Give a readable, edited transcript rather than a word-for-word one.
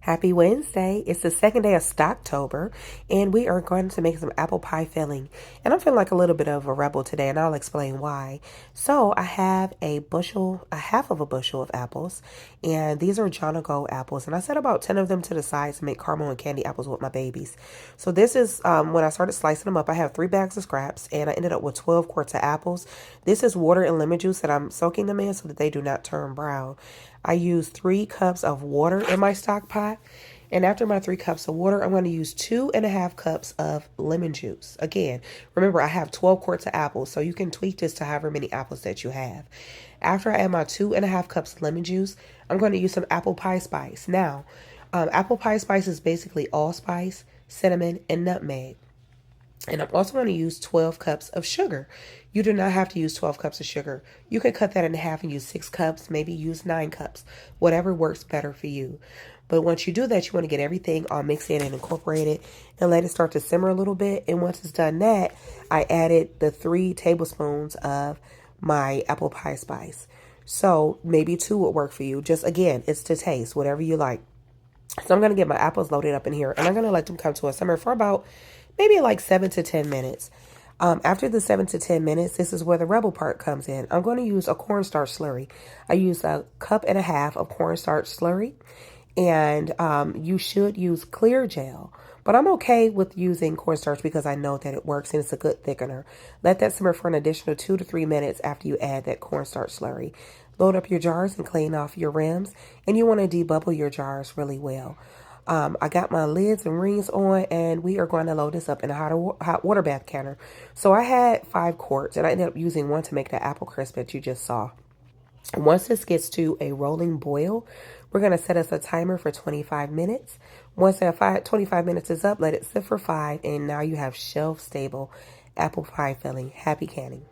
Happy Wednesday. It's the second day of Stocktober, and we are going to make some apple pie filling. And I'm feeling like a little bit of a rebel today, and I'll explain why. So I have a half of a bushel of apples, and these are John Go apples. And I set about 10 of them to the side to make caramel and candy apples with my babies. So this is when I started slicing them up, I have 3 bags of scraps, and I ended up with 12 quarts of apples. This is water and lemon juice that I'm soaking them in so that they do not turn brown. I use 3 cups of water in my stock pot. And after my 3 cups of water, I'm going to use 2.5 cups of lemon juice. Again, remember, I have 12 quarts of apples, so you can tweak this to however many apples that you have. After I add my 2.5 cups of lemon juice, I'm going to use some apple pie spice. Now, apple pie spice is basically allspice, cinnamon, and nutmeg. And I'm also going to use 12 cups of sugar. You do not have to use 12 cups of sugar. You can cut that in half and use 6 cups, maybe use 9 cups, whatever works better for you. But once you do that, you want to get everything all mixed in and incorporated and let it start to simmer a little bit. And once it's done that, I added the 3 tablespoons of my apple pie spice. So maybe 2 would work for you. Just again, it's to taste, whatever you like. So I'm going to get my apples loaded up in here, and I'm going to let them come to a simmer for about maybe like 7 to 10 minutes. After the 7 to 10 minutes, this is where the rebel part comes in. I'm going to use a cornstarch slurry. I use 1.5 cups of cornstarch slurry, and you should use clear gel. But I'm okay with using cornstarch because I know that it works and it's a good thickener. Let that simmer for an additional 2 to 3 minutes after you add that cornstarch slurry. Load up your jars and clean off your rims, and you want to debubble your jars really well. I got my lids and rings on, and we are going to load this up in a hot water bath canner. So I had 5 quarts, and I ended up using 1 to make the apple crisp that you just saw. Once this gets to a rolling boil, we're going to set us a timer for 25 minutes. Once that 25 minutes is up, let it sit for 5, and now you have shelf-stable apple pie filling. Happy canning.